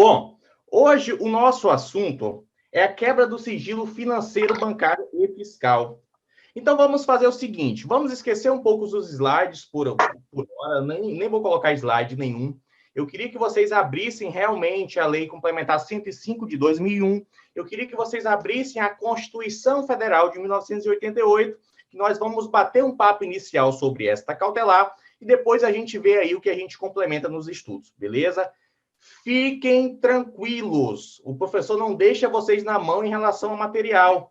Bom, hoje o nosso assunto é a quebra do sigilo financeiro, bancário e fiscal. Então vamos fazer o seguinte, vamos esquecer um pouco os slides por hora, nem vou colocar slide nenhum. Eu queria que vocês abrissem realmente a Lei Complementar 105 de 2001. Eu queria que vocês abrissem a Constituição Federal de 1988, que nós vamos bater um papo inicial sobre esta cautelar e depois a gente vê aí o que a gente complementa nos estudos, beleza? Fiquem tranquilos, o professor não deixa vocês na mão em relação ao material.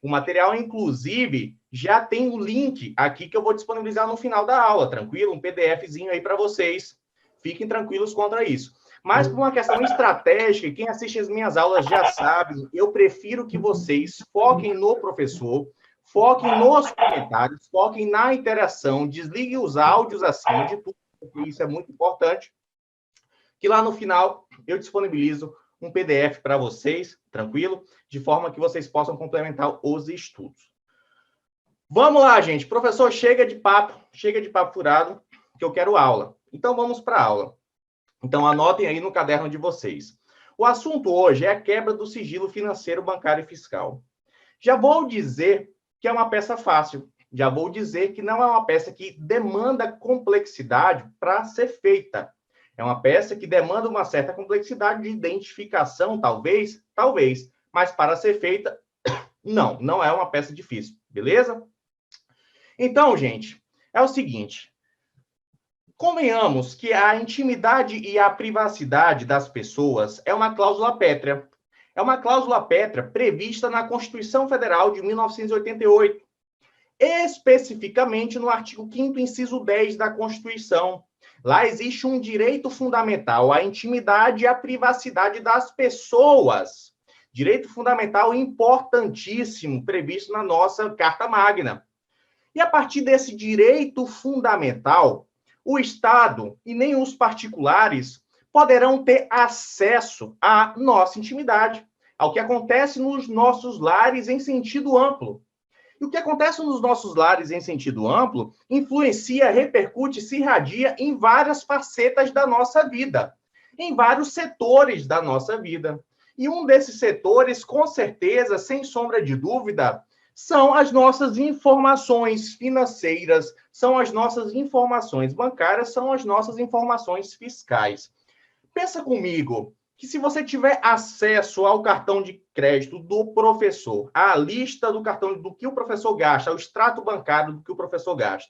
O material, inclusive, já tem o link aqui que eu vou disponibilizar no final da aula, tranquilo? Um PDFzinho aí para vocês. Fiquem tranquilos contra isso. Mas por uma questão estratégica, quem assiste as minhas aulas já sabe, eu prefiro que vocês foquem no professor, foquem nos comentários, foquem na interação, desliguem os áudios acima de tudo, porque isso é muito importante, que lá no final eu disponibilizo um PDF para vocês, tranquilo? De forma que vocês possam complementar os estudos. Vamos lá, gente. Professor, chega de papo furado, que eu quero aula. Então, vamos para a aula. Então, anotem aí no caderno de vocês. O assunto hoje é a quebra do sigilo financeiro, bancário e fiscal. Já vou dizer que é uma peça fácil. Já vou dizer que não é uma peça que demanda complexidade para ser feita. É uma peça que demanda uma certa complexidade de identificação, talvez, mas para ser feita, não é uma peça difícil, beleza? Então, gente, é o seguinte, convenhamos que a intimidade e a privacidade das pessoas é uma cláusula pétrea. É uma cláusula pétrea prevista na Constituição Federal de 1988, especificamente no artigo 5º, inciso 10 da Constituição. Lá existe um direito fundamental à intimidade e à privacidade das pessoas. Direito fundamental importantíssimo, previsto na nossa Carta Magna. E a partir desse direito fundamental, o Estado e nem os particulares poderão ter acesso à nossa intimidade, ao que acontece nos nossos lares em sentido amplo. E o que acontece nos nossos lares em sentido amplo influencia, repercute, se irradia em várias facetas da nossa vida, em vários setores da nossa vida. E um desses setores, com certeza, sem sombra de dúvida, são as nossas informações financeiras, são as nossas informações bancárias, são as nossas informações fiscais. Pensa comigo, que se você tiver acesso ao cartão de crédito do professor, à lista do cartão do que o professor gasta, ao extrato bancário do que o professor gasta,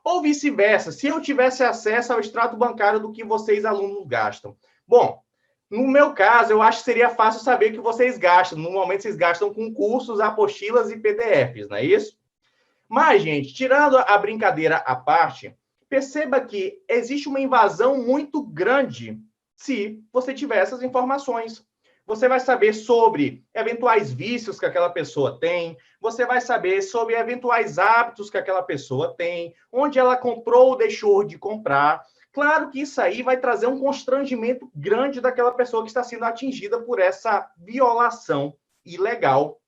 ou vice-versa, se eu tivesse acesso ao extrato bancário do que vocês, alunos, gastam. Bom, no meu caso, eu acho que seria fácil saber o que vocês gastam. Normalmente, vocês gastam com cursos, apostilas e PDFs, não é isso? Mas, gente, tirando a brincadeira à parte, perceba que existe uma invasão muito grande se você tiver essas informações. Você vai saber sobre eventuais vícios que aquela pessoa tem, você vai saber sobre eventuais hábitos que aquela pessoa tem, onde ela comprou ou deixou de comprar. Claro que isso aí vai trazer um constrangimento grande daquela pessoa que está sendo atingida por essa violação ilegal.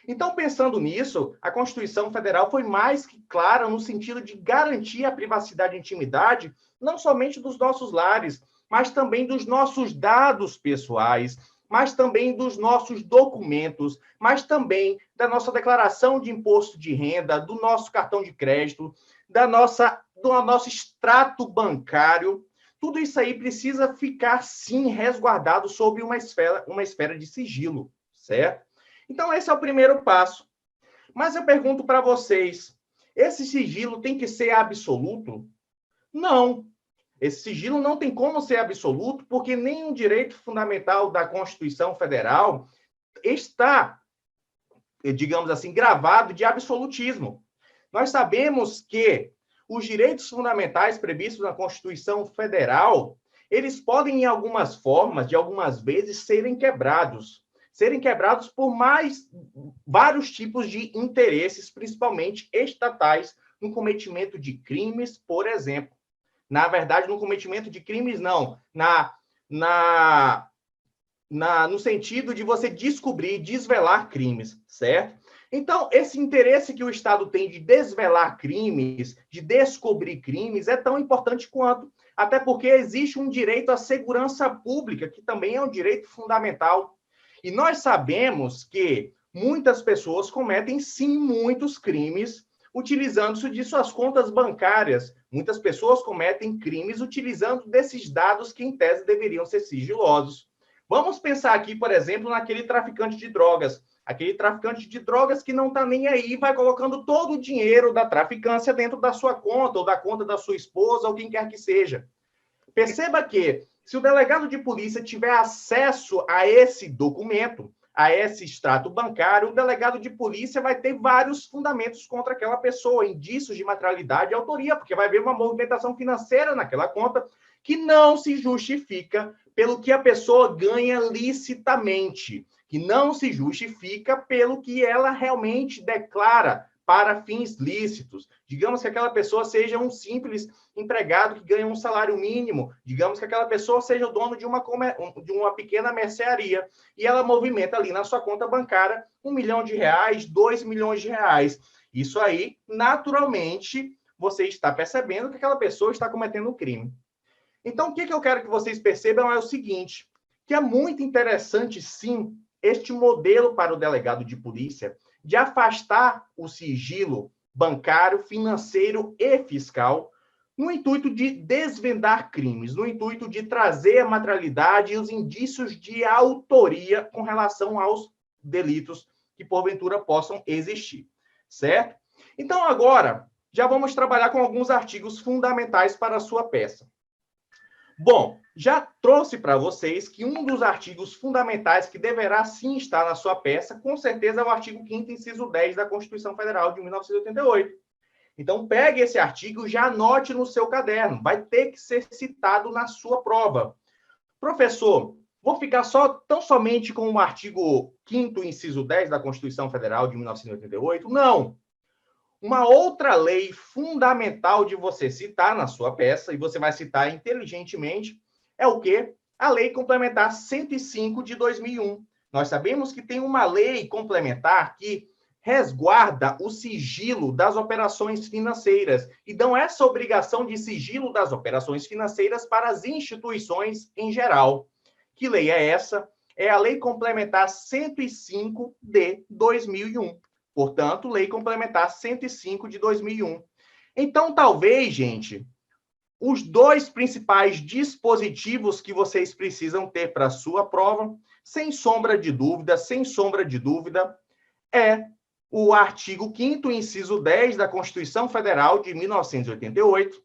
Então, pensando nisso, a Constituição Federal foi mais que clara no sentido de garantir a privacidade e intimidade, não somente dos nossos lares, mas também dos nossos dados pessoais, mas também dos nossos documentos, mas também da nossa declaração de imposto de renda, do nosso cartão de crédito, do nosso extrato bancário. Tudo isso aí precisa ficar, sim, resguardado sob uma esfera de sigilo, certo? Então, esse é o primeiro passo. Mas eu pergunto para vocês, esse sigilo tem que ser absoluto? Não. Esse sigilo não tem como ser absoluto, porque nenhum direito fundamental da Constituição Federal está, digamos assim, gravado de absolutismo. Nós sabemos que os direitos fundamentais previstos na Constituição Federal, eles podem, em algumas formas, de algumas vezes, serem quebrados por vários tipos de interesses, principalmente estatais, no cometimento de crimes, por exemplo. Na verdade, no cometimento de crimes, não. No sentido de você descobrir, desvelar crimes, certo? Então, esse interesse que o Estado tem de desvelar crimes, de descobrir crimes, é tão importante quanto, até porque existe um direito à segurança pública, que também é um direito fundamental. E nós sabemos que muitas pessoas cometem, sim, muitos crimes utilizando-se de suas contas bancárias. Muitas pessoas cometem crimes utilizando desses dados que, em tese, deveriam ser sigilosos. Vamos pensar aqui, por exemplo, naquele traficante de drogas. Aquele traficante de drogas que não está nem aí, vai colocando todo o dinheiro da traficância dentro da sua conta, ou da conta da sua esposa, ou quem quer que seja. Perceba que, se o delegado de polícia tiver acesso a esse documento, a esse extrato bancário, o delegado de polícia vai ter vários fundamentos contra aquela pessoa, indícios de materialidade e autoria, porque vai haver uma movimentação financeira naquela conta que não se justifica pelo que a pessoa ganha licitamente, que não se justifica pelo que ela realmente declara para fins lícitos. Digamos que aquela pessoa seja um simples empregado que ganha um salário mínimo, digamos que aquela pessoa seja o dono de uma pequena mercearia, e ela movimenta ali na sua conta bancária R$1 milhão, R$2 milhões. Isso aí, naturalmente, você está percebendo que aquela pessoa está cometendo um crime. Então, o que eu quero que vocês percebam é o seguinte, que é muito interessante, sim, este modelo para o delegado de polícia de afastar o sigilo bancário, financeiro e fiscal no intuito de desvendar crimes, no intuito de trazer a materialidade e os indícios de autoria com relação aos delitos que, porventura, possam existir, certo? Então, agora, já vamos trabalhar com alguns artigos fundamentais para a sua peça. Bom, já trouxe para vocês que um dos artigos fundamentais que deverá sim estar na sua peça, com certeza é o artigo 5º, inciso 10 da Constituição Federal de 1988. Então, pegue esse artigo e já anote no seu caderno. Vai ter que ser citado na sua prova. Professor, vou ficar tão somente com o artigo 5º, inciso 10 da Constituição Federal de 1988? Não! Uma outra lei fundamental de você citar na sua peça, e você vai citar inteligentemente, é o quê? A Lei Complementar 105 de 2001. Nós sabemos que tem uma lei complementar que resguarda o sigilo das operações financeiras e dão essa obrigação de sigilo das operações financeiras para as instituições em geral. Que lei é essa? É a Lei Complementar 105 de 2001. Portanto, Lei Complementar 105 de 2001. Então, talvez, gente, os dois principais dispositivos que vocês precisam ter para a sua prova, sem sombra de dúvida, é o artigo 5º, inciso 10 da Constituição Federal de 1988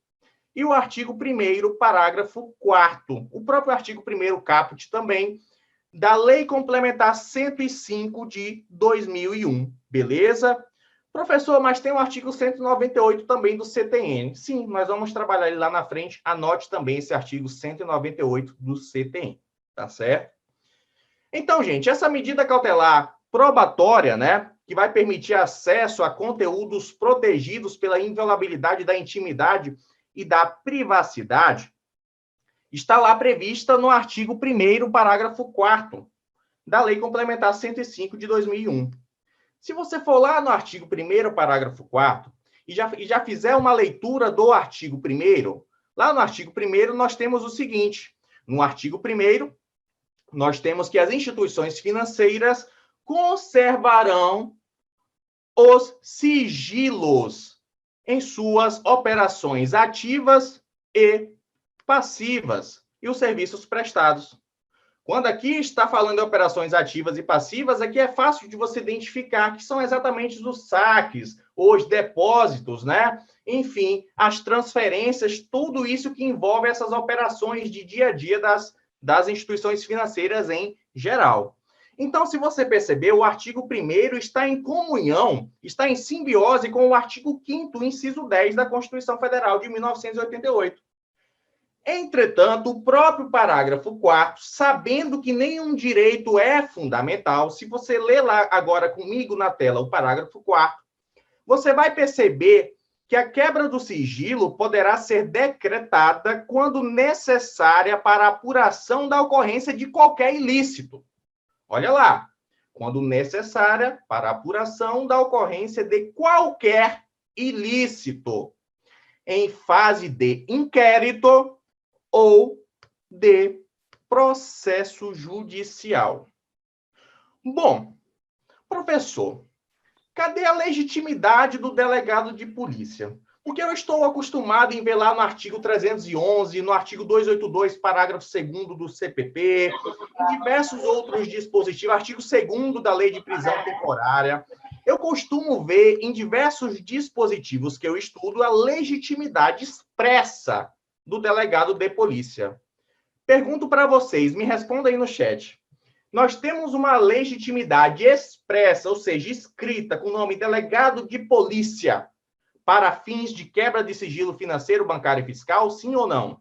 e o artigo 1º, parágrafo 4º, o próprio artigo 1º, caput também, da Lei Complementar 105 de 2001. Beleza? Professor, mas tem o artigo 198 também do CTN. Sim, nós vamos trabalhar ele lá na frente. Anote também esse artigo 198 do CTN. Tá certo? Então, gente, essa medida cautelar probatória, né, que vai permitir acesso a conteúdos protegidos pela inviolabilidade da intimidade e da privacidade, está lá prevista no artigo 1º, parágrafo 4º, da Lei Complementar 105 de 2001. Se você for lá no artigo 1º, parágrafo 4º, e já fizer uma leitura do artigo 1º, lá no artigo 1º nós temos o seguinte, no artigo 1º, nós temos que as instituições financeiras conservarão os sigilos em suas operações ativas e passivas e os serviços prestados. Quando aqui está falando de operações ativas e passivas, aqui é fácil de você identificar que são exatamente os saques, os depósitos, né? Enfim, as transferências, tudo isso que envolve essas operações de dia a dia das instituições financeiras em geral. Então, se você perceber, o artigo 1º está em comunhão, está em simbiose com o artigo 5º, inciso 10 da Constituição Federal de 1988. Entretanto, o próprio parágrafo 4º, sabendo que nenhum direito é fundamental, se você ler lá agora comigo na tela o parágrafo 4º, você vai perceber que a quebra do sigilo poderá ser decretada quando necessária para a apuração da ocorrência de qualquer ilícito. Olha lá, quando necessária para a apuração da ocorrência de qualquer ilícito, em fase de inquérito ou de processo judicial. Bom, professor, cadê a legitimidade do delegado de polícia? Porque eu estou acostumado em ver lá no artigo 311, no artigo 282, parágrafo 2º do CPP, em diversos outros dispositivos, artigo 2º da Lei de Prisão Temporária. Eu costumo ver em diversos dispositivos que eu estudo a legitimidade expressa do delegado de polícia. Pergunto para vocês, me respondam aí no chat. Nós temos uma legitimidade expressa, ou seja, escrita, com o nome delegado de polícia, para fins de quebra de sigilo financeiro, bancário e fiscal, sim ou não?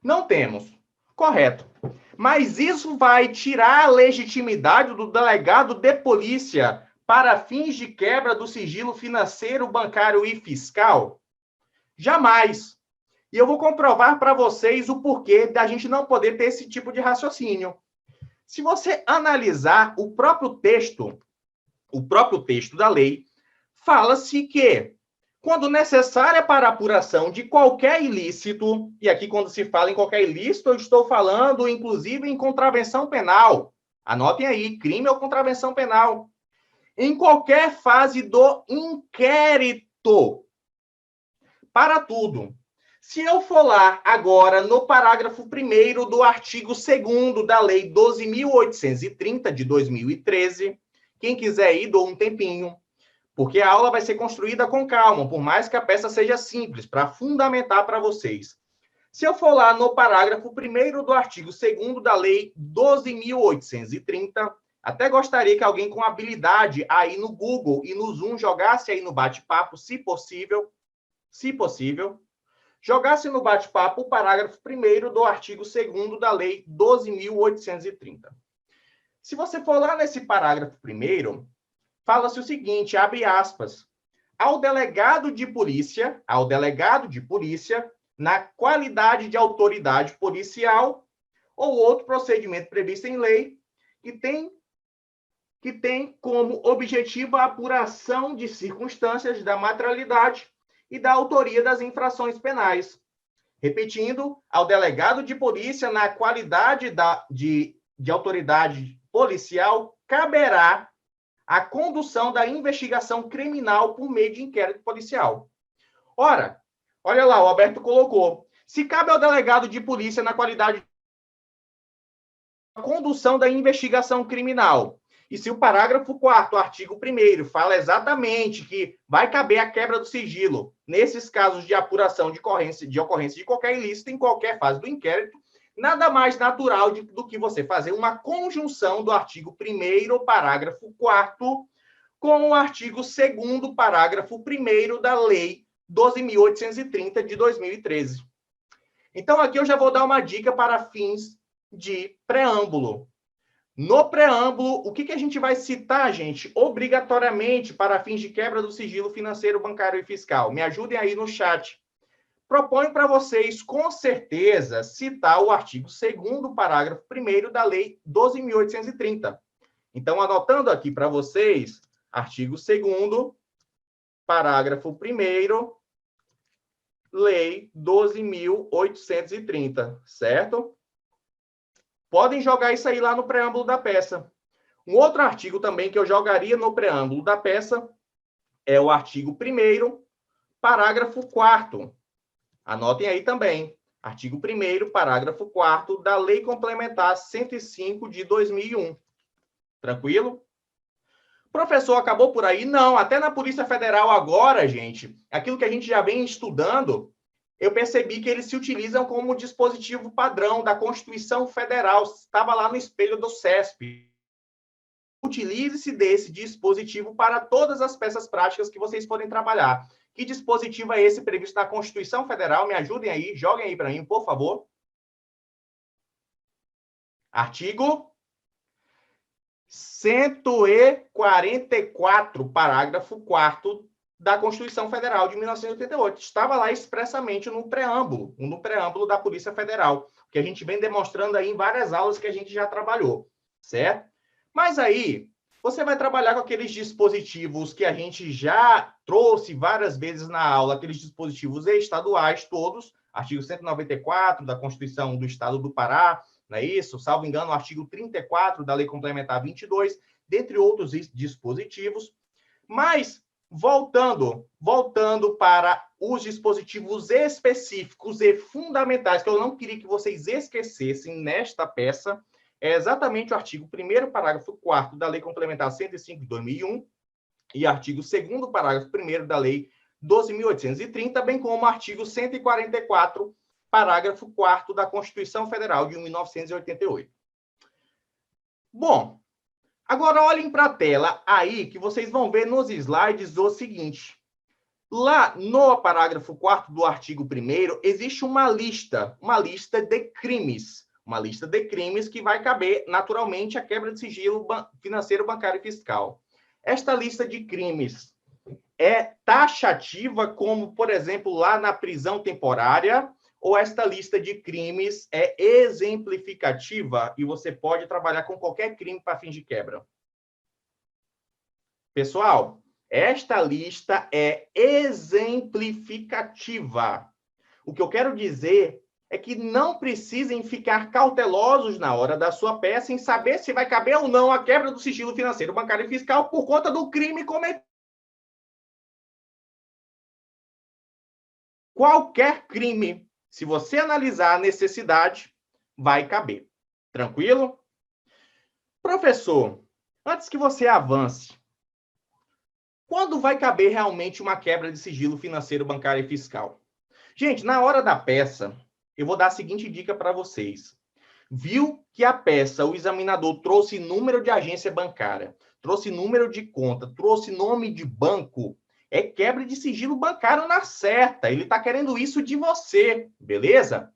Não temos. Correto. Mas isso vai tirar a legitimidade do delegado de polícia para fins de quebra do sigilo financeiro, bancário e fiscal? Jamais. E eu vou comprovar para vocês o porquê da gente não poder ter esse tipo de raciocínio. Se você analisar o próprio texto da lei, fala-se que, quando necessária para a apuração de qualquer ilícito, e aqui quando se fala em qualquer ilícito, eu estou falando, inclusive, em contravenção penal. Anotem aí, crime ou contravenção penal. Em qualquer fase do inquérito. Para tudo. Se eu for lá agora no parágrafo 1º do artigo 2º da Lei 12.830 de 2013, quem quiser ir, dou um tempinho, porque a aula vai ser construída com calma, por mais que a peça seja simples, para fundamentar para vocês. Se eu for lá no parágrafo 1º do artigo 2º da Lei 12.830, até gostaria que alguém com habilidade aí no Google e no Zoom jogasse aí no bate-papo, se possível, jogasse no bate-papo o parágrafo 1º do artigo 2º da Lei 12.830. Se você for lá nesse parágrafo 1º, fala-se o seguinte, abre aspas, ao delegado de polícia, na qualidade de autoridade policial ou outro procedimento previsto em lei que tem como objetivo a apuração de circunstâncias da materialidade e da autoria das infrações penais. Repetindo, ao delegado de polícia, na qualidade de autoridade policial, caberá a condução da investigação criminal por meio de inquérito policial. Ora, olha lá, o Alberto colocou. Se cabe ao delegado de polícia, na qualidade de condução da investigação criminal, e se o parágrafo 4º, artigo 1º, fala exatamente que vai caber a quebra do sigilo nesses casos de apuração de ocorrência de qualquer ilícito em qualquer fase do inquérito, nada mais natural do que você fazer uma conjunção do artigo 1º, parágrafo 4º, com o artigo 2º, parágrafo 1º da Lei 12.830 de 2013. Então, aqui eu já vou dar uma dica para fins de preâmbulo. No preâmbulo, o que a gente vai citar, gente, obrigatoriamente para fins de quebra do sigilo financeiro, bancário e fiscal? Me ajudem aí no chat. Proponho para vocês, com certeza, citar o artigo 2º, parágrafo 1º da Lei 12.830. Então, anotando aqui para vocês, artigo 2º, parágrafo 1º, Lei 12.830, certo? Podem jogar isso aí lá no preâmbulo da peça. Um outro artigo também que eu jogaria no preâmbulo da peça é o artigo 1º, parágrafo 4º. Anotem aí também. Artigo 1º, parágrafo 4º da Lei Complementar 105 de 2001. Tranquilo? Professor, acabou por aí? Não, até na Polícia Federal agora, gente, aquilo que a gente já vem estudando, eu percebi que eles se utilizam como dispositivo padrão da Constituição Federal. Estava lá no espelho do CESP. Utilize-se desse dispositivo para todas as peças práticas que vocês forem trabalhar. Que dispositivo é esse previsto na Constituição Federal? Me ajudem aí, joguem aí para mim, por favor. Artigo 144, parágrafo 4º da Constituição Federal de 1988. Estava lá expressamente no preâmbulo da Polícia Federal. que a gente vem demonstrando aí em várias aulas que a gente já trabalhou, certo? Mas aí, você vai trabalhar com aqueles dispositivos que a gente já trouxe várias vezes na aula, aqueles dispositivos estaduais todos, artigo 194 da Constituição do Estado do Pará, não é isso? Salvo engano, o artigo 34 da Lei Complementar 22, dentre outros dispositivos. Mas, voltando para os dispositivos específicos e fundamentais, que eu não queria que vocês esquecessem nesta peça, é exatamente o artigo 1º, parágrafo 4º da Lei Complementar 105 de 2001 e artigo 2º, parágrafo 1º da Lei 12.830, bem como o artigo 144, parágrafo 4º da Constituição Federal de 1988. Bom, agora olhem para a tela aí, que vocês vão ver nos slides o seguinte. Lá no parágrafo 4º do artigo 1º, existe uma lista de crimes. Uma lista de crimes que vai caber, naturalmente, a quebra de sigilo financeiro, bancário e fiscal. Esta lista de crimes é taxativa, como, por exemplo, lá na prisão temporária, ou esta lista de crimes é exemplificativa e você pode trabalhar com qualquer crime para fins de quebra? Pessoal, esta lista é exemplificativa. O que eu quero dizer é que não precisem ficar cautelosos na hora da sua peça em saber se vai caber ou não a quebra do sigilo financeiro, bancário e fiscal por conta do crime cometido. Qualquer crime, se você analisar a necessidade, vai caber. Tranquilo? Professor, antes que você avance, quando vai caber realmente uma quebra de sigilo financeiro, bancário e fiscal? Gente, na hora da peça, eu vou dar a seguinte dica para vocês. Viu que a peça, o examinador trouxe número de agência bancária, trouxe número de conta, trouxe nome de banco, é quebra de sigilo bancário na certa. Ele está querendo isso de você, beleza?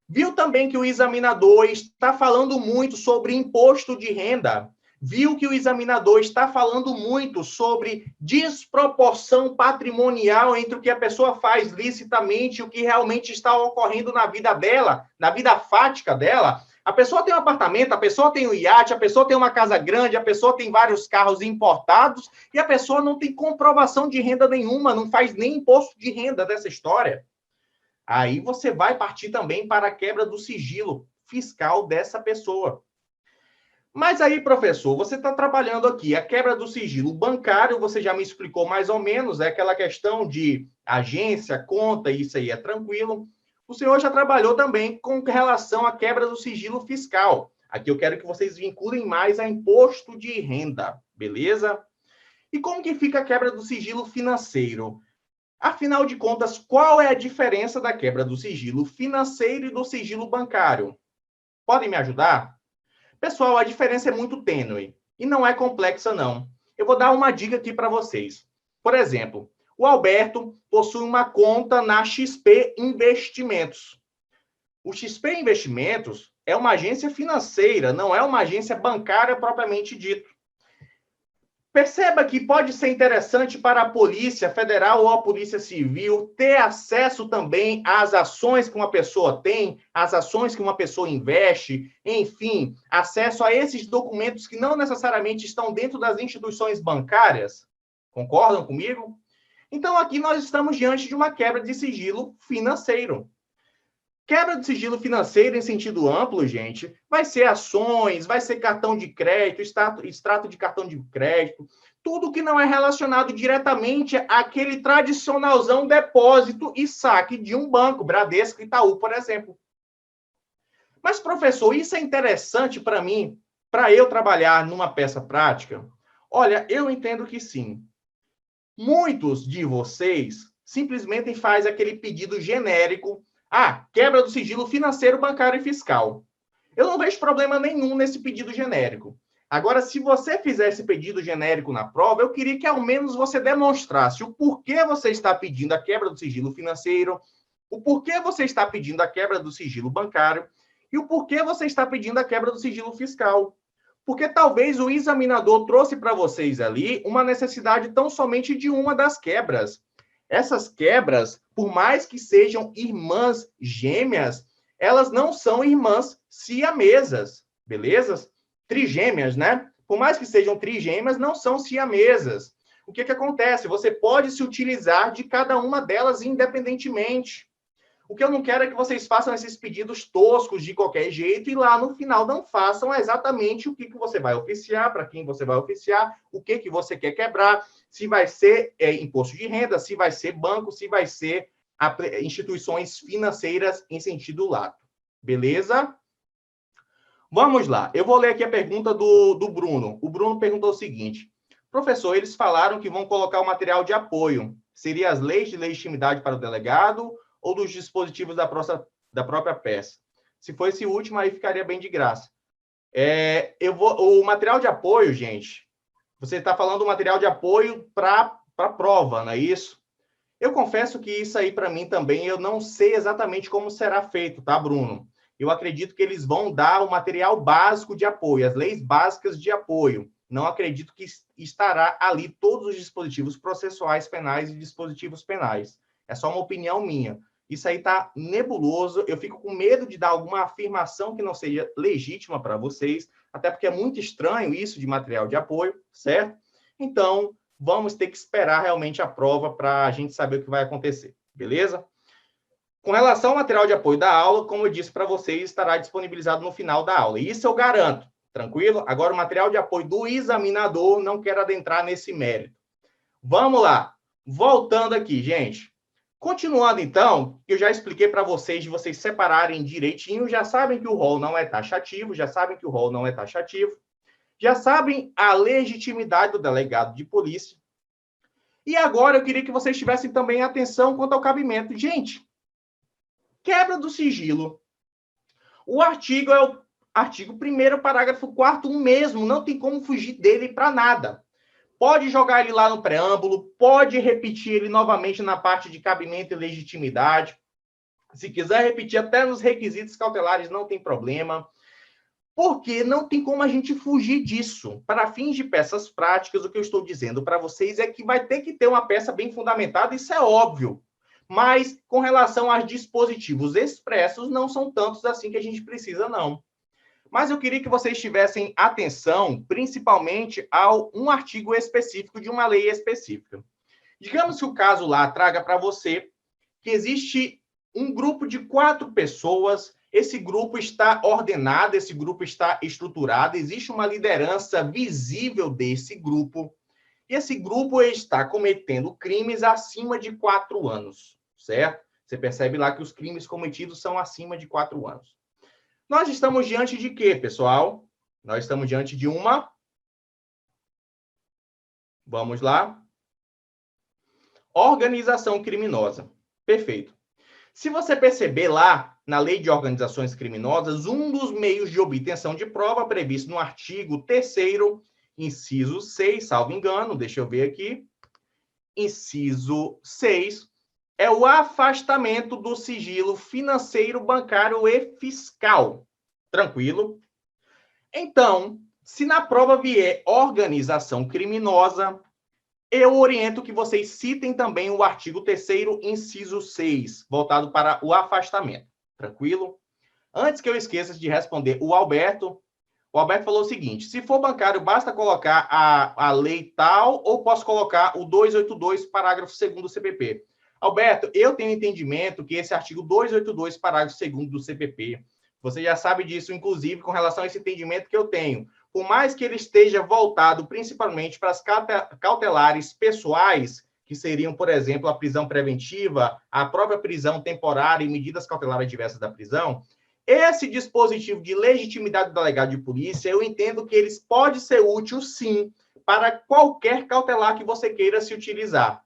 Viu também que o examinador está falando muito sobre imposto de renda. Viu que o examinador está falando muito sobre desproporção patrimonial entre o que a pessoa faz licitamente e o que realmente está ocorrendo na vida dela, na vida fática dela. A pessoa tem um apartamento, a pessoa tem um iate, a pessoa tem uma casa grande, a pessoa tem vários carros importados e a pessoa não tem comprovação de renda nenhuma, não faz nem imposto de renda dessa história. Aí você vai partir também para a quebra do sigilo fiscal dessa pessoa. Mas aí, professor, você está trabalhando aqui a quebra do sigilo bancário, você já me explicou mais ou menos, é aquela questão de agência, conta, isso aí é tranquilo. O senhor já trabalhou também com relação à quebra do sigilo fiscal. Aqui eu quero que vocês vinculem mais a imposto de renda, beleza? E como que fica a quebra do sigilo financeiro? Afinal de contas, qual é a diferença da quebra do sigilo financeiro e do sigilo bancário? Podem me ajudar? Pessoal, a diferença é muito tênue e não é complexa, não. Eu vou dar uma dica aqui para vocês. Por exemplo, o Alberto possui uma conta na XP Investimentos. O XP Investimentos é uma agência financeira, não é uma agência bancária propriamente dito. Perceba que pode ser interessante para a Polícia Federal ou a Polícia Civil ter acesso também às ações que uma pessoa tem, às ações que uma pessoa investe, enfim, acesso a esses documentos que não necessariamente estão dentro das instituições bancárias. Concordam comigo? Então, aqui nós estamos diante de uma quebra de sigilo financeiro. Quebra de sigilo financeiro em sentido amplo, gente, vai ser ações, vai ser cartão de crédito, extrato de cartão de crédito, tudo que não é relacionado diretamente àquele tradicionalzão depósito e saque de um banco, Bradesco, Itaú, por exemplo. Mas, professor, isso é interessante para mim, para eu trabalhar numa peça prática? Olha, eu entendo que sim. Muitos de vocês simplesmente fazem aquele pedido genérico. Quebra do sigilo financeiro, bancário e fiscal. Eu não vejo problema nenhum nesse pedido genérico. Agora, se você fizer esse pedido genérico na prova, eu queria que ao menos você demonstrasse o porquê você está pedindo a quebra do sigilo financeiro, o porquê você está pedindo a quebra do sigilo bancário e o porquê você está pedindo a quebra do sigilo fiscal. Porque talvez o examinador trouxe para vocês ali uma necessidade tão somente de uma das quebras. Essas quebras, por mais que sejam irmãs gêmeas, elas não são irmãs siamesas, beleza? Trigêmeas, né? Por mais que sejam trigêmeas, não são siamesas. O que acontece? Você pode se utilizar de cada uma delas independentemente. O que eu não quero é que vocês façam esses pedidos toscos de qualquer jeito e lá no final não façam exatamente o que você vai oficiar, para quem você vai oficiar, o que você quer quebrar, se vai ser imposto de renda, se vai ser banco, se vai ser instituições financeiras em sentido lato. Beleza? Vamos lá. Eu vou ler aqui a pergunta do Bruno. O Bruno perguntou o seguinte: professor, eles falaram que vão colocar o material de apoio. Seria as leis de legitimidade para o delegado ou dos dispositivos da própria peça? Se for esse último, aí ficaria bem de graça. O material de apoio, gente, você está falando do material de apoio para a prova, não é isso? Eu confesso que isso aí, para mim, também, eu não sei exatamente como será feito, tá, Bruno? Eu acredito que eles vão dar o material básico de apoio, as leis básicas de apoio. Não acredito que estará ali todos os dispositivos processuais penais e dispositivos penais. É só uma opinião minha. Isso aí está nebuloso. Eu fico com medo de dar alguma afirmação que não seja legítima para vocês, até porque é muito estranho isso de material de apoio, certo? Então, vamos ter que esperar realmente a prova para a gente saber o que vai acontecer, beleza? Com relação ao material de apoio da aula, como eu disse para vocês, estará disponibilizado no final da aula. Isso eu garanto, tranquilo? Agora, o material de apoio do examinador, não quero adentrar nesse mérito. Vamos lá. Voltando aqui, gente. Continuando, então, eu já expliquei para vocês, de vocês separarem direitinho, já sabem que o rol não é taxativo, já sabem a legitimidade do delegado de polícia. E agora eu queria que vocês tivessem também atenção quanto ao cabimento. Gente, quebra do sigilo. O artigo é o artigo 1º, parágrafo 4º mesmo, não tem como fugir dele para nada. Pode jogar ele lá no preâmbulo, pode repetir ele novamente na parte de cabimento e legitimidade. Se quiser repetir até nos requisitos cautelares, não tem problema. Porque não tem como a gente fugir disso. Para fins de peças práticas, o que eu estou dizendo para vocês é que vai ter que ter uma peça bem fundamentada, isso é óbvio. Mas, com relação aos dispositivos expressos, não são tantos assim que a gente precisa, não. Mas eu queria que vocês tivessem atenção, principalmente a um artigo específico de uma lei específica. Digamos que o caso lá traga para você que existe um grupo de 4 pessoas, esse grupo está ordenado, esse grupo está estruturado, existe uma liderança visível desse grupo, e esse grupo está cometendo crimes acima de 4 anos, certo? Você percebe lá que os crimes cometidos são acima de 4 anos. Nós estamos diante de quê, pessoal? Nós estamos diante de uma... Vamos lá. Organização criminosa. Perfeito. Se você perceber lá, na Lei de Organizações Criminosas, um dos meios de obtenção de prova previsto no artigo 3º, inciso 6, salvo engano, deixa eu ver aqui, inciso 6, é o afastamento do sigilo financeiro, bancário e fiscal. Tranquilo? Então, se na prova vier organização criminosa, eu oriento que vocês citem também o artigo 3º, inciso 6, voltado para o afastamento. Tranquilo? Antes que eu esqueça de responder o Alberto falou o seguinte: se for bancário, basta colocar a lei tal ou posso colocar o 282, parágrafo 2º do CPP? Alberto, eu tenho entendimento que esse artigo 282, parágrafo 2º do CPP, você já sabe disso, inclusive, com relação a esse entendimento que eu tenho. Por mais que ele esteja voltado principalmente para as cautelares pessoais, que seriam, por exemplo, a prisão preventiva, a própria prisão temporária e medidas cautelares diversas da prisão, esse dispositivo de legitimidade do delegado de polícia, eu entendo que eles pode ser útil, sim, para qualquer cautelar que você queira se utilizar.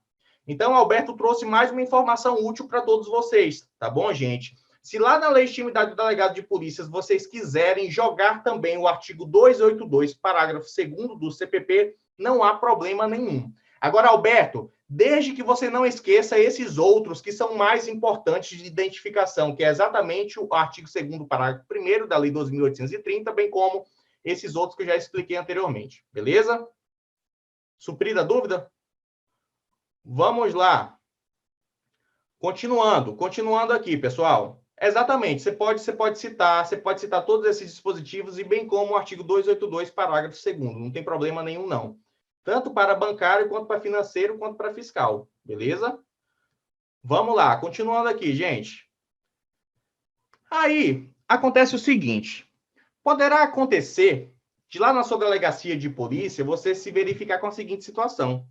Então, Alberto trouxe mais uma informação útil para todos vocês, tá bom, gente? Se lá na legitimidade do delegado de polícia vocês quiserem jogar também o artigo 282, parágrafo 2º do CPP, não há problema nenhum. Agora, Alberto, desde que você não esqueça esses outros que são mais importantes de identificação, que é exatamente o artigo 2º, parágrafo 1º da Lei 12.830, bem como esses outros que eu já expliquei anteriormente. Beleza? Suprida a dúvida? Vamos lá. Continuando aqui, pessoal. Exatamente, você pode citar todos esses dispositivos e bem como o artigo 282, parágrafo 2º, não tem problema nenhum não. Tanto para bancário, quanto para financeiro, quanto para fiscal, beleza? Vamos lá, continuando aqui, gente. Aí, acontece o seguinte, poderá acontecer de lá na sua delegacia de polícia, você se verificar com a seguinte situação.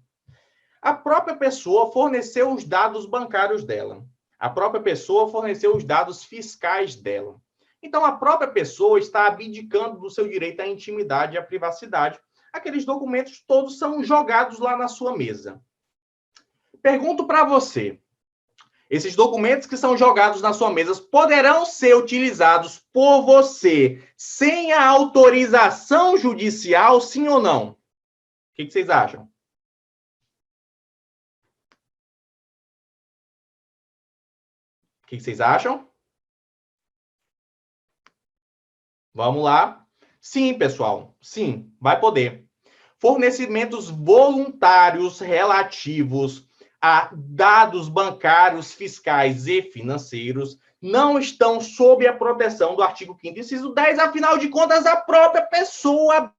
A própria pessoa forneceu os dados bancários dela. A própria pessoa forneceu os dados fiscais dela. Então, a própria pessoa está abdicando do seu direito à intimidade e à privacidade. Aqueles documentos todos são jogados lá na sua mesa. Pergunto para você, esses documentos que são jogados na sua mesa poderão ser utilizados por você sem a autorização judicial, sim ou não? O que vocês acham? O que vocês acham? Vamos lá. Sim, pessoal. Sim, vai poder. Fornecimentos voluntários relativos a dados bancários, fiscais e financeiros não estão sob a proteção do artigo 5º, inciso 10, afinal de contas, a própria pessoa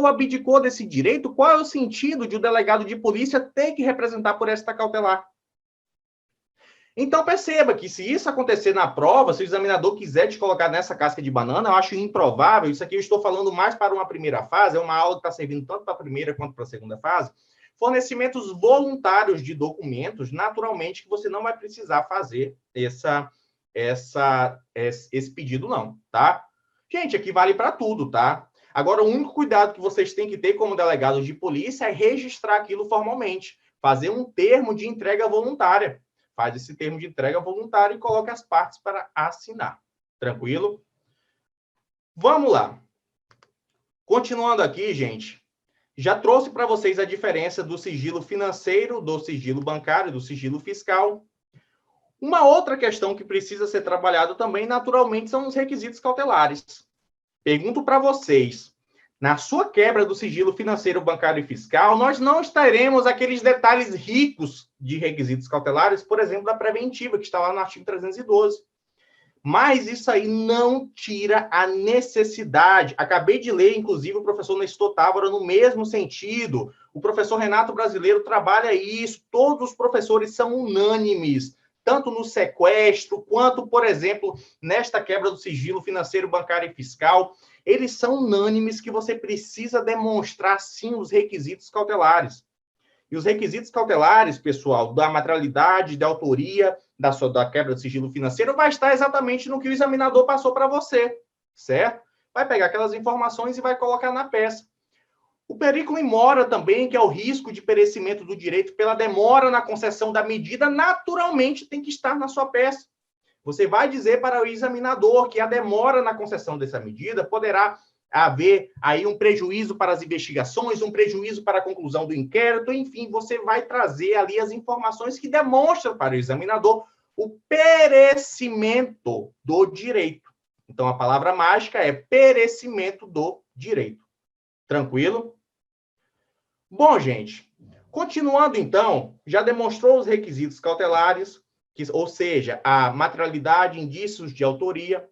abdicou desse direito. Qual é o sentido de o delegado de polícia ter que representar por esta cautelar? Então, perceba que se isso acontecer na prova, se o examinador quiser te colocar nessa casca de banana, eu acho improvável. Isso aqui eu estou falando mais para uma primeira fase, é uma aula que está servindo tanto para a primeira quanto para a segunda fase. Fornecimentos voluntários de documentos, naturalmente, que você não vai precisar fazer esse pedido, não, tá? Gente, aqui vale para tudo, tá? Agora, o único cuidado que vocês têm que ter como delegados de polícia é registrar aquilo formalmente, fazer um termo de entrega voluntária. Faz esse termo de entrega voluntária e coloca as partes para assinar. Tranquilo? Vamos lá. Continuando aqui, gente, já trouxe para vocês a diferença do sigilo financeiro, do sigilo bancário, do sigilo fiscal. Uma outra questão que precisa ser trabalhada também, naturalmente, são os requisitos cautelares. Pergunto para vocês, na sua quebra do sigilo financeiro, bancário e fiscal, nós não teremos aqueles detalhes ricos de requisitos cautelares, por exemplo, da preventiva, que está lá no artigo 312. Mas isso aí não tira a necessidade. Acabei de ler, inclusive, o professor Nestor Távora no mesmo sentido. O professor Renato Brasileiro trabalha isso. Todos os professores são unânimes, tanto no sequestro, quanto, por exemplo, nesta quebra do sigilo financeiro, bancário e fiscal. Eles são unânimes que você precisa demonstrar, sim, os requisitos cautelares. E os requisitos cautelares, pessoal, da materialidade, da autoria, da quebra de sigilo financeiro, vai estar exatamente no que o examinador passou para você, certo? Vai pegar aquelas informações e vai colocar na peça. O periculum in mora também, que é o risco de perecimento do direito pela demora na concessão da medida, naturalmente tem que estar na sua peça. Você vai dizer para o examinador que a demora na concessão dessa medida poderá haver aí um prejuízo para as investigações, um prejuízo para a conclusão do inquérito, enfim, você vai trazer ali as informações que demonstram para o examinador o perecimento do direito. Então, a palavra mágica é perecimento do direito. Tranquilo? Bom, gente, continuando então, já demonstrou os requisitos cautelares, ou seja, a materialidade, indícios de autoria.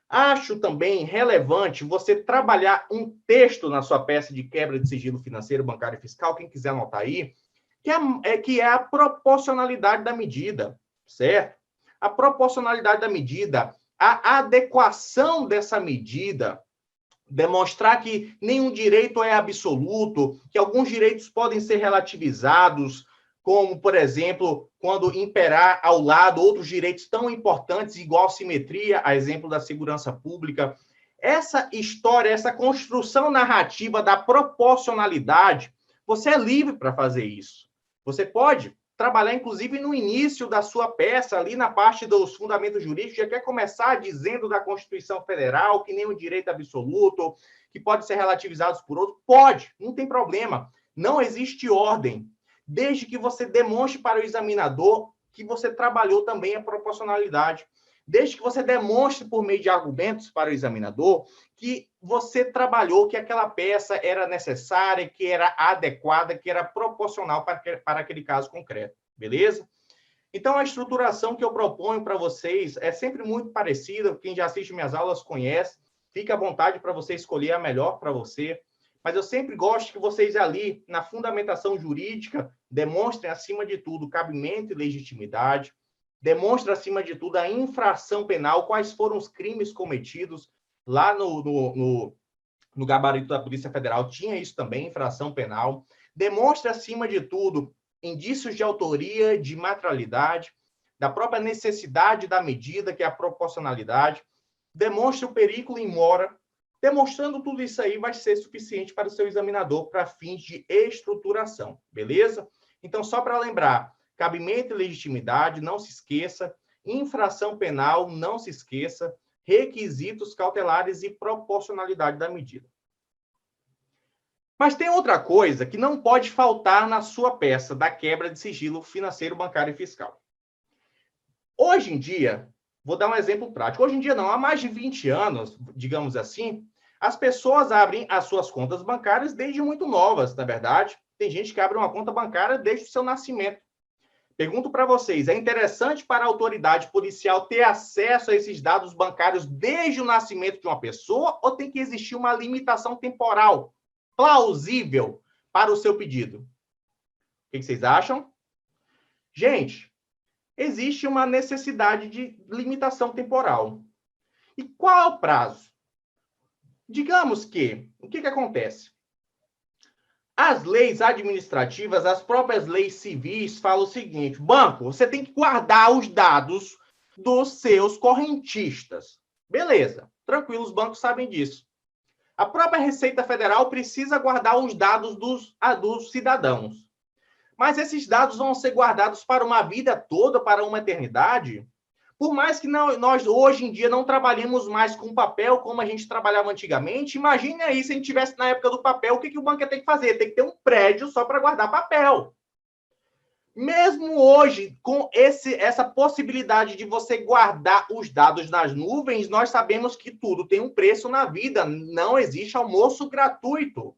Acho também relevante você trabalhar um texto na sua peça de quebra de sigilo financeiro, bancário e fiscal, quem quiser anotar aí, que é a proporcionalidade da medida, certo? A proporcionalidade da medida, a adequação dessa medida, demonstrar que nenhum direito é absoluto, que alguns direitos podem ser relativizados, como, por exemplo, quando imperar ao lado outros direitos tão importantes, igual simetria, a exemplo da segurança pública. Essa história, essa construção narrativa da proporcionalidade, você é livre para fazer isso. Você pode trabalhar, inclusive, no início da sua peça, ali na parte dos fundamentos jurídicos, já quer começar dizendo da Constituição Federal, que nenhum direito absoluto, que pode ser relativizado por outro. Pode, não tem problema. Não existe ordem, desde que você demonstre para o examinador que você trabalhou também a proporcionalidade. Desde que você demonstre por meio de argumentos para o examinador que você trabalhou, que aquela peça era necessária, que era adequada, que era proporcional para aquele caso concreto. Beleza? Então, a estruturação que eu proponho para vocês é sempre muito parecida. Quem já assiste minhas aulas conhece. Fique à vontade para você escolher a melhor para você. Mas eu sempre gosto que vocês ali, na fundamentação jurídica, demonstrem, acima de tudo, cabimento e legitimidade. Demonstrem, acima de tudo, a infração penal, quais foram os crimes cometidos. Lá no gabarito da Polícia Federal tinha isso também, infração penal. Demonstre, acima de tudo, indícios de autoria, de materialidade, da própria necessidade da medida, que é a proporcionalidade. Demonstre o perículo in mora. Demonstrando tudo isso aí, vai ser suficiente para o seu examinador para fins de estruturação, beleza? Então, só para lembrar, cabimento e legitimidade, não se esqueça. Infração penal, não se esqueça. Requisitos cautelares e proporcionalidade da medida. Mas tem outra coisa que não pode faltar na sua peça da quebra de sigilo financeiro, bancário e fiscal. Hoje em dia, vou dar um exemplo prático. Hoje em dia não, há mais de 20 anos, digamos assim, as pessoas abrem as suas contas bancárias desde muito novas, na verdade. Tem gente que abre uma conta bancária desde o seu nascimento. Pergunto para vocês, é interessante para a autoridade policial ter acesso a esses dados bancários desde o nascimento de uma pessoa ou tem que existir uma limitação temporal plausível para o seu pedido? O que vocês acham? Gente, existe uma necessidade de limitação temporal. E qual é o prazo? Digamos que, o que acontece? As leis administrativas, as próprias leis civis falam o seguinte: banco, você tem que guardar os dados dos seus correntistas. Beleza, tranquilo, os bancos sabem disso. A própria Receita Federal precisa guardar os dados dos cidadãos. Mas esses dados vão ser guardados para uma vida toda, para uma eternidade? Por mais que nós, hoje em dia, não trabalhemos mais com papel como a gente trabalhava antigamente, imagine aí se a gente tivesse na época do papel, o que o banco ia ter que fazer? Tem que ter um prédio só para guardar papel. Mesmo hoje, com essa possibilidade de você guardar os dados nas nuvens, nós sabemos que tudo tem um preço na vida, não existe almoço gratuito.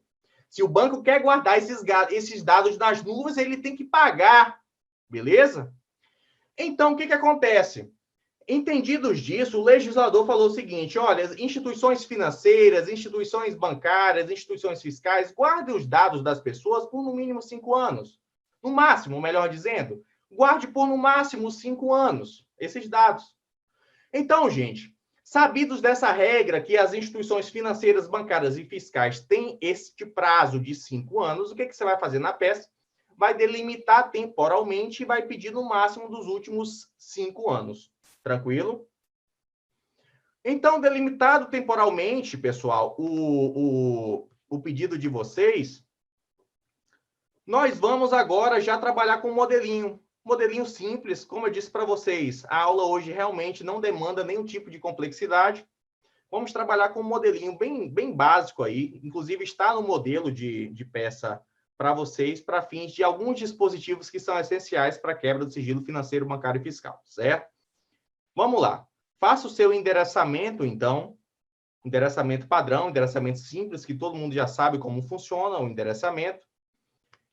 Se o banco quer guardar esses dados nas nuvens, ele tem que pagar, beleza? Então, o que acontece? Entendidos disso, o legislador falou o seguinte: olha, instituições financeiras, instituições bancárias, instituições fiscais, guardem os dados das pessoas por no mínimo 5 anos. No máximo, melhor dizendo, guarde por no máximo 5 anos esses dados. Então, gente, sabidos dessa regra que as instituições financeiras, bancárias e fiscais têm este prazo de 5 anos, o que você vai fazer na peça? Vai delimitar temporalmente e vai pedir no máximo dos últimos 5 anos. Tranquilo? Então, delimitado temporalmente, pessoal, o pedido de vocês, nós vamos agora já trabalhar com um modelinho. Modelinho simples, como eu disse para vocês, a aula hoje realmente não demanda nenhum tipo de complexidade. Vamos trabalhar com um modelinho bem básico aí, inclusive está no modelo de peça para vocês, para fins de alguns dispositivos que são essenciais para a quebra do sigilo financeiro, bancário e fiscal, certo? Vamos lá. Faça o seu endereçamento, então. Endereçamento padrão, endereçamento simples, que todo mundo já sabe como funciona o endereçamento.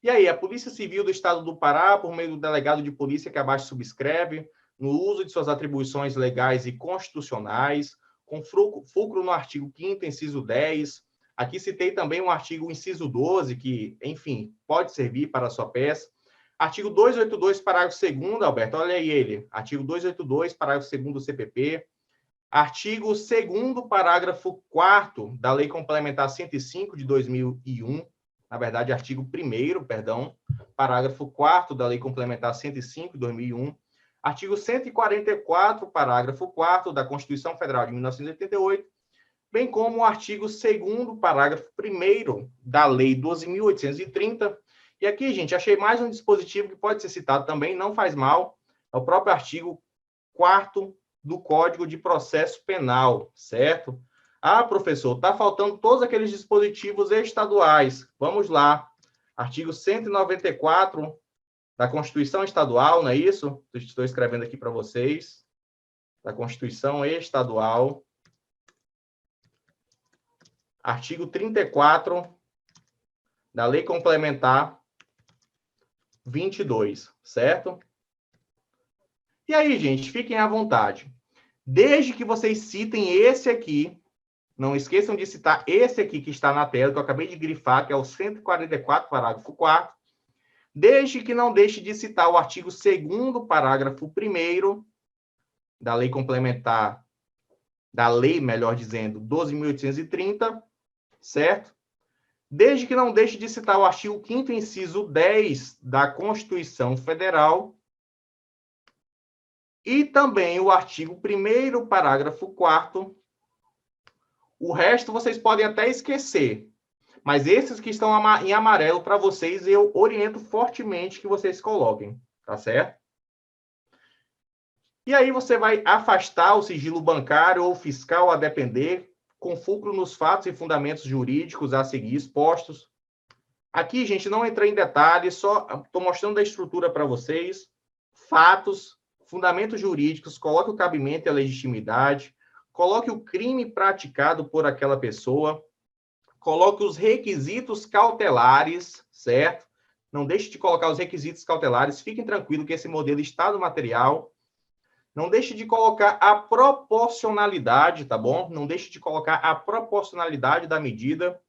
E aí, a Polícia Civil do Estado do Pará, por meio do delegado de polícia que abaixo subscreve, no uso de suas atribuições legais e constitucionais, com fulcro no artigo 5º, inciso 10. Aqui citei também um artigo, inciso 12, que, enfim, pode servir para a sua peça. Artigo 282, parágrafo 2º, Alberto, olha aí ele. Artigo 282, parágrafo 2º do CPP. Artigo 2º, parágrafo 4º da Lei Complementar 105 de 2001. Na verdade, artigo 1º, perdão, parágrafo 4º da Lei Complementar 105 de 2001. Artigo 144, parágrafo 4º da Constituição Federal de 1988, bem como o artigo 2º, parágrafo 1º da Lei 12.830. E aqui, gente, achei mais um dispositivo que pode ser citado também, não faz mal, é o próprio artigo 4º do Código de Processo Penal, certo? Ah, professor, está faltando todos aqueles dispositivos estaduais. Vamos lá. Artigo 194 da Constituição Estadual, não é isso? Estou escrevendo aqui para vocês. Da Constituição Estadual. Artigo 34 da Lei Complementar 22, certo? E aí, gente, fiquem à vontade. Desde que vocês citem esse aqui, não esqueçam de citar esse aqui que está na tela, que eu acabei de grifar, que é o 144, parágrafo 4º. Desde que não deixe de citar o artigo 2º, parágrafo 1º, da lei complementar, da lei, melhor dizendo, 12.830, certo? Desde que não deixe de citar o artigo 5º, inciso 10 da Constituição Federal e também o artigo 1º, parágrafo 4º. O resto vocês podem até esquecer, mas esses que estão em amarelo para vocês, eu oriento fortemente que vocês coloquem, tá certo? E aí você vai afastar o sigilo bancário ou fiscal a depender, com fulcro nos fatos e fundamentos jurídicos a seguir expostos. Aqui, gente, não entrei em detalhes, só estou mostrando a estrutura para vocês. Fatos, fundamentos jurídicos, coloque o cabimento e a legitimidade, coloque o crime praticado por aquela pessoa, coloque os requisitos cautelares, certo? Não deixe de colocar os requisitos cautelares, fiquem tranquilos que esse modelo está no material. Não deixe de colocar a proporcionalidade, tá bom? Não deixe de colocar a proporcionalidade da medida.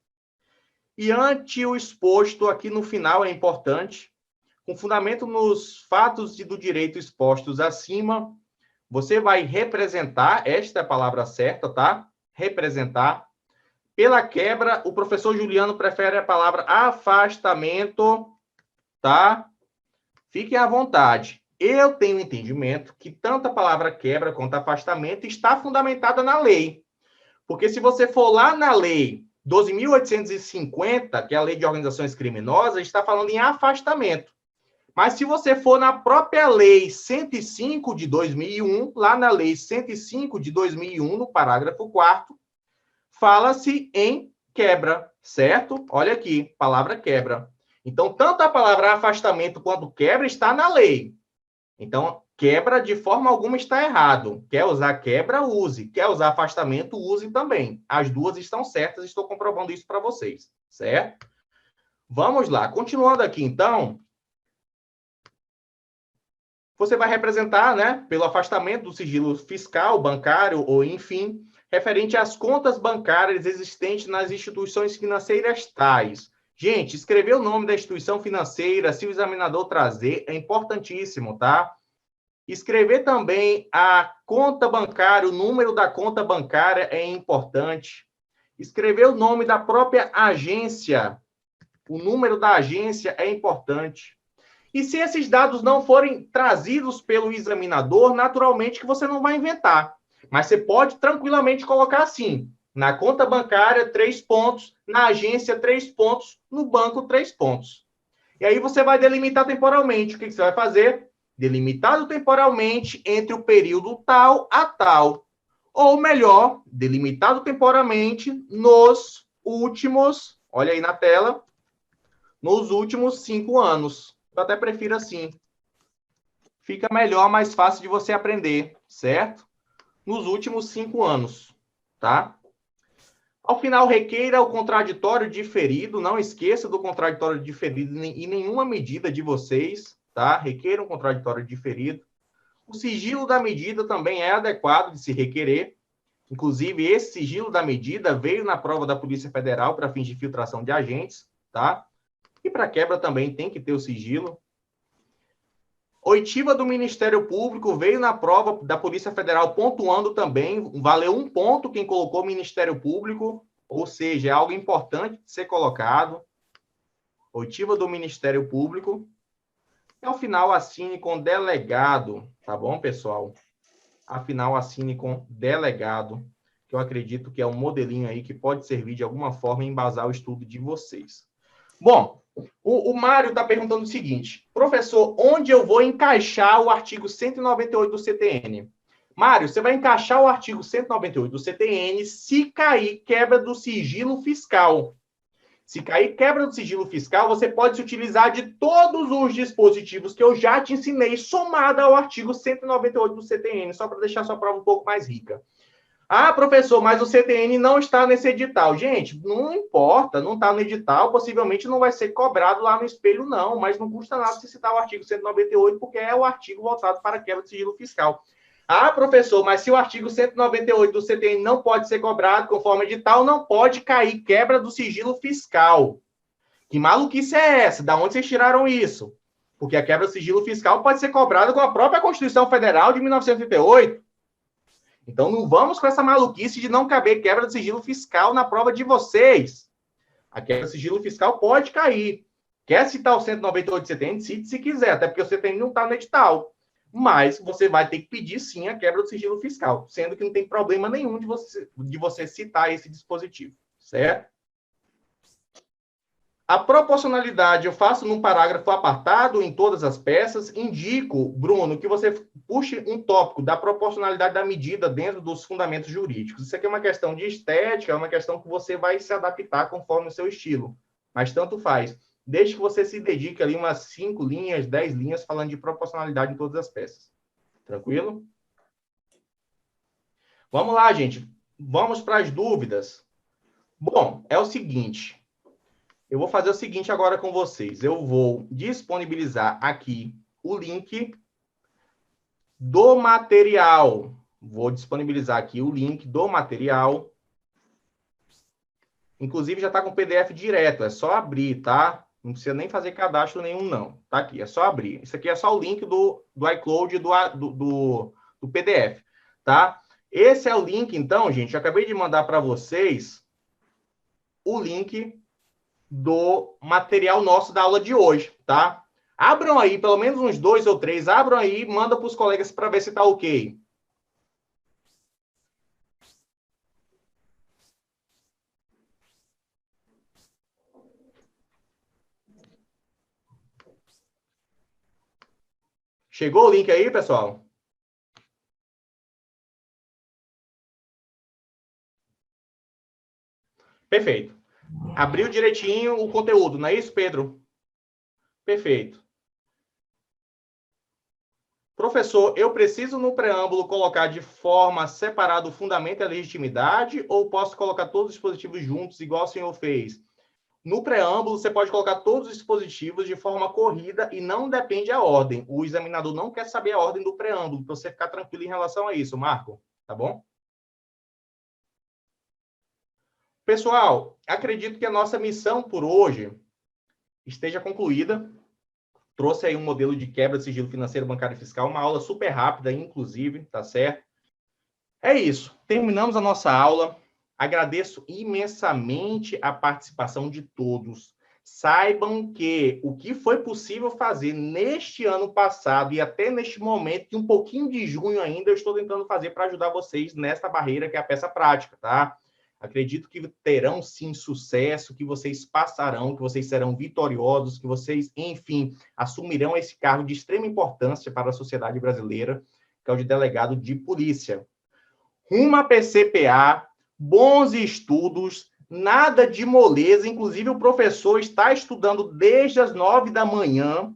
E ante o exposto, aqui no final é importante, com fundamento nos fatos e do direito expostos acima, você vai representar, esta é a palavra certa, tá? Representar. Pela quebra, o professor Juliano prefere a palavra afastamento, tá? Fiquem à vontade. Eu tenho entendimento que tanto a palavra quebra quanto afastamento está fundamentada na lei. Porque se você for lá na lei 12.850, que é a lei de organizações criminosas, está falando em afastamento. Mas se você for na própria lei 105 de 2001, lá na lei 105 de 2001, no parágrafo 4º, fala-se em quebra, certo? Olha aqui, palavra quebra. Então, tanto a palavra afastamento quanto quebra está na lei. Então, quebra de forma alguma está errado. Quer usar quebra, use. Quer usar afastamento, use também. As duas estão certas, estou comprovando isso para vocês, certo? Vamos lá, continuando aqui, então. Você vai representar, né, pelo afastamento do sigilo fiscal, bancário ou, enfim, referente às contas bancárias existentes nas instituições financeiras tais. Gente, escrever o nome da instituição financeira, se o examinador trazer, é importantíssimo, tá? Escrever também a conta bancária, o número da conta bancária é importante. Escrever o nome da própria agência, o número da agência é importante. E se esses dados não forem trazidos pelo examinador, naturalmente que você não vai inventar. Mas você pode tranquilamente colocar assim, na conta bancária, 3 pontos, na agência, 3 pontos, no banco, 3 pontos. E aí você vai delimitar temporalmente. O que você vai fazer? Delimitado temporalmente entre o período tal a tal. Ou melhor, delimitado temporalmente nos últimos, olha aí na tela, nos últimos 5 anos. Eu até prefiro assim. Fica melhor, mais fácil de você aprender, certo? Nos últimos 5 anos, tá? Ao final, requeira o contraditório diferido. Não esqueça do contraditório diferido em nenhuma medida de vocês, tá? Requeira um contraditório diferido. O sigilo da medida também é adequado de se requerer. Inclusive, esse sigilo da medida veio na prova da Polícia Federal para fins de filtração de agentes, tá? E para quebra também tem que ter o sigilo. Oitiva do Ministério Público veio na prova da Polícia Federal pontuando também, valeu 1 ponto quem colocou Ministério Público, ou seja, é algo importante de ser colocado. Oitiva do Ministério Público. E ao final assine com delegado, tá bom, pessoal? Afinal, assine com delegado, que eu acredito que é um modelinho aí que pode servir de alguma forma em embasar o estudo de vocês. Bom, o Mário está perguntando o seguinte, professor, onde eu vou encaixar o artigo 198 do CTN? Mário, você vai encaixar o artigo 198 do CTN se cair quebra do sigilo fiscal. Se cair quebra do sigilo fiscal, você pode se utilizar de todos os dispositivos que eu já te ensinei, somado ao artigo 198 do CTN, só para deixar sua prova um pouco mais rica. Ah, professor, mas o CTN não está nesse edital. Gente, não importa, não está no edital, possivelmente não vai ser cobrado lá no espelho, não, mas não custa nada se citar o artigo 198, porque é o artigo voltado para a quebra de sigilo fiscal. Ah, professor, mas se o artigo 198 do CTN não pode ser cobrado conforme edital, não pode cair quebra do sigilo fiscal. Que maluquice é essa? Da onde vocês tiraram isso? Porque a quebra do sigilo fiscal pode ser cobrada com a própria Constituição Federal de 1988. Então, não vamos com essa maluquice de não caber quebra de sigilo fiscal na prova de vocês. A quebra de sigilo fiscal pode cair. Quer citar o 198 do CTN? Cite se quiser, até porque o CTN não está no edital. Mas você vai ter que pedir, sim, a quebra do sigilo fiscal, sendo que não tem problema nenhum de você citar esse dispositivo, certo? A proporcionalidade eu faço num parágrafo apartado em todas as peças. Indico, Bruno, que você puxe um tópico da proporcionalidade da medida dentro dos fundamentos jurídicos. Isso aqui é uma questão de estética, é uma questão que você vai se adaptar conforme o seu estilo. Mas tanto faz. Desde que você se dedique ali umas 5 linhas, 10 linhas falando de proporcionalidade em todas as peças. Tranquilo? Vamos lá, gente. Vamos para as dúvidas. Bom, é o seguinte. Eu vou fazer o seguinte agora com vocês. Eu vou disponibilizar aqui o link do material. Vou disponibilizar aqui o link do material. Inclusive, já está com PDF direto. É só abrir, tá? Não precisa nem fazer cadastro nenhum, não. Tá aqui, é só abrir. Isso aqui é só o link do iCloud do PDF, tá? Esse é o link, então, gente. Eu acabei de mandar para vocês o link do material nosso da aula de hoje, tá? Abram aí, pelo menos uns 2 ou 3, abram aí, manda para os colegas para ver se tá ok. Chegou o link aí, pessoal? Perfeito. Abriu direitinho o conteúdo, não é isso, Pedro? Perfeito. Professor, eu preciso no preâmbulo colocar de forma separada o fundamento e a legitimidade ou posso colocar todos os dispositivos juntos, igual o senhor fez? No preâmbulo, você pode colocar todos os dispositivos de forma corrida e não depende a ordem. O examinador não quer saber a ordem do preâmbulo, para você ficar tranquilo em relação a isso, Marco. Tá bom? Pessoal, acredito que a nossa missão por hoje esteja concluída. Trouxe aí um modelo de quebra de sigilo financeiro, bancário e fiscal, uma aula super rápida, inclusive, tá certo? É isso. Terminamos a nossa aula. Agradeço imensamente a participação de todos. Saibam que o que foi possível fazer neste ano passado e até neste momento, e um pouquinho de junho ainda, eu estou tentando fazer para ajudar vocês nessa barreira que é a peça prática, tá? Acredito que terão, sim, sucesso, que vocês passarão, que vocês serão vitoriosos, que vocês, enfim, assumirão esse cargo de extrema importância para a sociedade brasileira, que é o de delegado de polícia. Uma PCPA, bons estudos, nada de moleza, inclusive o professor está estudando desde as 9 da manhã,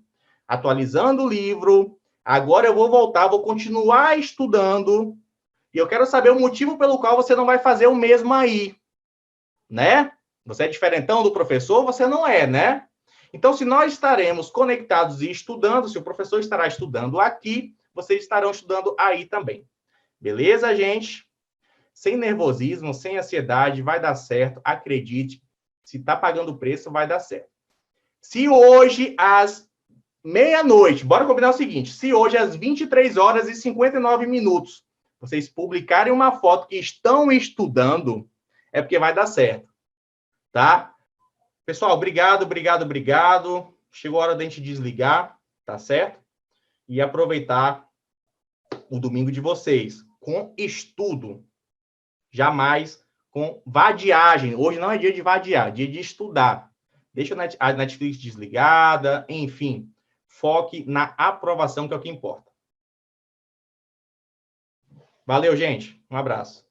atualizando o livro. Agora eu vou voltar, vou continuar estudando, e eu quero saber o motivo pelo qual você não vai fazer o mesmo aí, né? Você é diferentão do professor? Você não é, né? Então, se nós estaremos conectados e estudando, se o professor estará estudando aqui, vocês estarão estudando aí também. Beleza, gente? Sem nervosismo, sem ansiedade, vai dar certo. Acredite, se está pagando o preço, vai dar certo. Se hoje, às meia-noite, bora combinar o seguinte, se hoje, às 23 horas e 59 minutos, vocês publicarem uma foto que estão estudando, é porque vai dar certo, tá? Pessoal, obrigado, obrigado, obrigado. Chegou a hora da gente desligar, tá certo? E aproveitar o domingo de vocês com estudo. Jamais com vadiagem. Hoje não é dia de vadiar, é dia de estudar. Deixa a Netflix desligada, enfim. Foque na aprovação, que é o que importa. Valeu, gente. Um abraço.